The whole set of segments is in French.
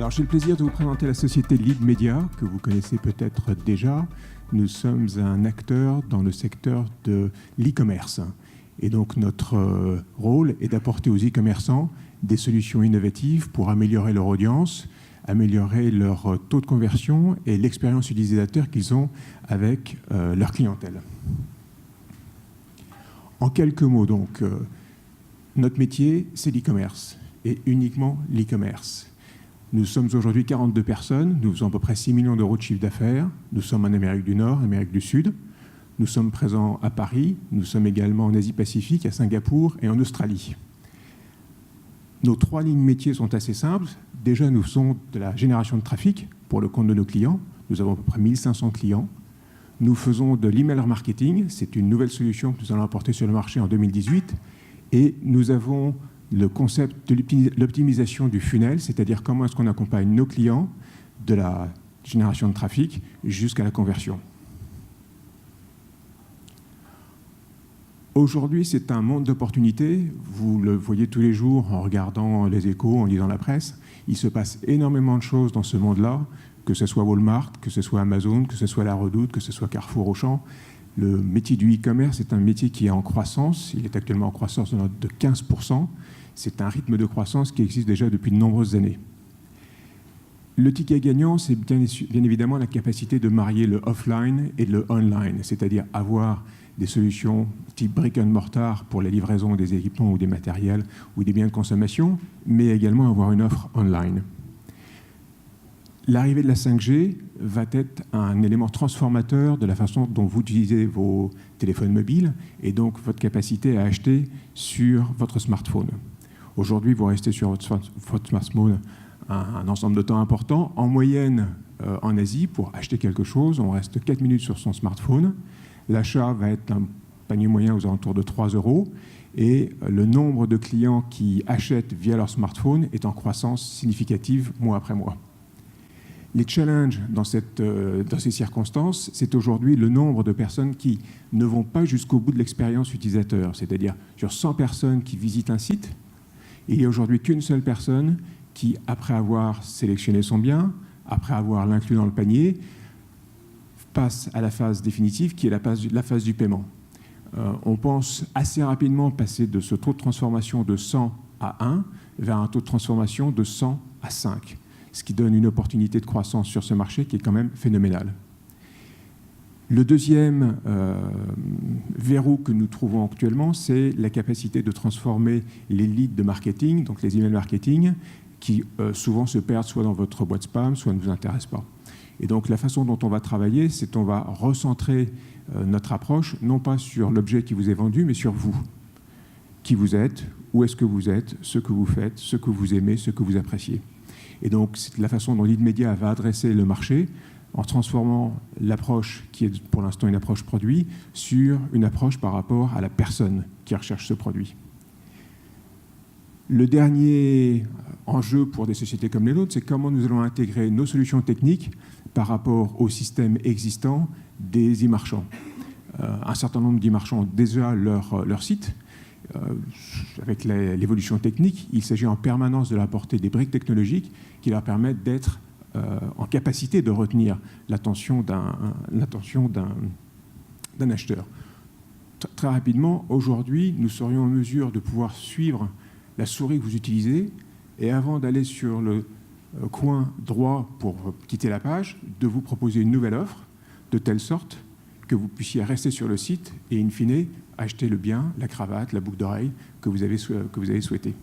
Alors, j'ai le plaisir de vous présenter la société Lead Media, que vous connaissez peut-être déjà. Nous sommes un acteur dans le secteur de l'e-commerce. Et donc, notre rôle est d'apporter aux e-commerçants des solutions innovatives pour améliorer leur audience, améliorer leur taux de conversion et l'expérience utilisateur qu'ils ont avec leur clientèle. En quelques mots, donc, notre métier, c'est l'e-commerce, et uniquement l'e-commerce. Nous sommes aujourd'hui 42 personnes, nous faisons à peu près 6 millions d'euros de chiffre d'affaires. Nous sommes en Amérique du Nord, Amérique du Sud. Nous sommes présents à Paris, nous sommes également en Asie-Pacifique, à Singapour et en Australie. Nos 3 lignes métiers sont assez simples. Déjà, nous faisons de la génération de trafic pour le compte de nos clients. Nous avons à peu près 1500 clients. Nous faisons de l'email marketing. C'est une nouvelle solution que nous allons apporter sur le marché en 2018. Et nous avons le concept de l'optimisation du funnel, c'est-à-dire comment est-ce qu'on accompagne nos clients de la génération de trafic jusqu'à la conversion. Aujourd'hui, c'est un monde d'opportunités. Vous le voyez tous les jours en regardant les échos, en lisant la presse. Il se passe énormément de choses dans ce monde-là, que ce soit Walmart, que ce soit Amazon, que ce soit La Redoute, que ce soit Carrefour, Auchan. Le métier du e-commerce est un métier qui est en croissance. Il est actuellement en croissance de 15%. C'est un rythme de croissance qui existe déjà depuis de nombreuses années. Le ticket gagnant, c'est bien évidemment la capacité de marier le offline et le online, c'est-à-dire avoir des solutions type brick and mortar pour la livraison des équipements ou des matériels ou des biens de consommation, mais également avoir une offre online. L'arrivée de la 5G va être un élément transformateur de la façon dont vous utilisez vos téléphones mobiles et donc votre capacité à acheter sur votre smartphone. Aujourd'hui, vous restez sur votre smartphone un ensemble de temps important. En moyenne, en Asie, pour acheter quelque chose, on reste 4 minutes sur son smartphone. L'achat va être un panier moyen aux alentours de 3 € et le nombre de clients qui achètent via leur smartphone est en croissance significative mois après mois. Les challenges dans ces circonstances, c'est aujourd'hui le nombre de personnes qui ne vont pas jusqu'au bout de l'expérience utilisateur. C'est-à-dire, sur 100 personnes qui visitent un site, il n'y a aujourd'hui qu'une seule personne qui, après avoir sélectionné son bien, après avoir l'inclus dans le panier, passe à la phase définitive, qui est la phase du paiement. On pense assez rapidement passer de ce taux de transformation de 100 à 1 vers un taux de transformation de 100 à 5. Ce qui donne une opportunité de croissance sur ce marché qui est quand même phénoménal. Le deuxième verrou que nous trouvons actuellement, c'est la capacité de transformer les leads de marketing, donc les emails marketing, qui souvent se perdent soit dans votre boîte spam, soit ne vous intéressent pas. Et donc la façon dont on va travailler, c'est qu'on va recentrer notre approche, non pas sur l'objet qui vous est vendu, mais sur vous. Qui vous êtes, où est-ce que vous êtes, ce que vous faites, ce que vous aimez, ce que vous appréciez. Et donc, c'est la façon dont Lead Media va adresser le marché en transformant l'approche, qui est pour l'instant une approche produit, sur une approche par rapport à la personne qui recherche ce produit. Le dernier enjeu pour des sociétés comme les nôtres, c'est comment nous allons intégrer nos solutions techniques par rapport au système existant des e-marchands. Un certain nombre d'e-marchands ont déjà leur site. Avec l'évolution technique, il s'agit en permanence de leur apporter des briques technologiques qui leur permettent d'être en capacité de retenir l'attention d'un acheteur. Très rapidement, aujourd'hui, nous serions en mesure de pouvoir suivre la souris que vous utilisez et avant d'aller sur le coin droit pour quitter la page, de vous proposer une nouvelle offre de telle sorte que vous puissiez rester sur le site et, in fine, acheter le bien, la cravate, la boucle d'oreille que vous avez souhaité.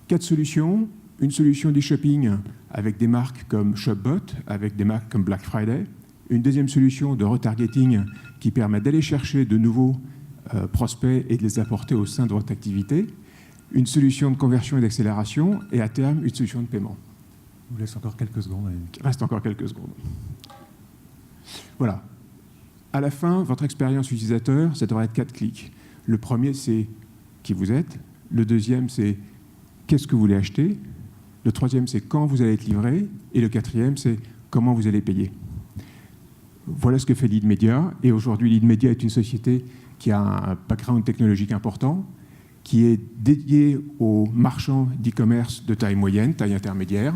4 solutions. Une solution d'e-shopping avec des marques comme Shopbot, avec des marques comme Black Friday. Une deuxième solution de retargeting qui permet d'aller chercher de nouveaux prospects et de les apporter au sein de votre activité. Une solution de conversion et d'accélération. Et à terme, une solution de paiement. Je vous laisse encore quelques secondes. Il reste encore quelques secondes. Voilà. À la fin, votre expérience utilisateur, ça devrait être 4 clics. Le premier, c'est qui vous êtes. Le deuxième, c'est qu'est-ce que vous voulez acheter. Le troisième, c'est quand vous allez être livré. Et le quatrième, c'est comment vous allez payer. Voilà ce que fait Lead Media. Et aujourd'hui, Lead Media est une société qui a un background technologique important, qui est dédié aux marchands d'e-commerce de taille moyenne, taille intermédiaire.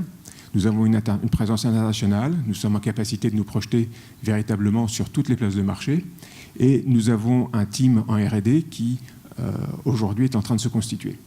Nous avons une présence internationale, nous sommes en capacité de nous projeter véritablement sur toutes les places de marché et nous avons un team en R&D qui aujourd'hui est en train de se constituer.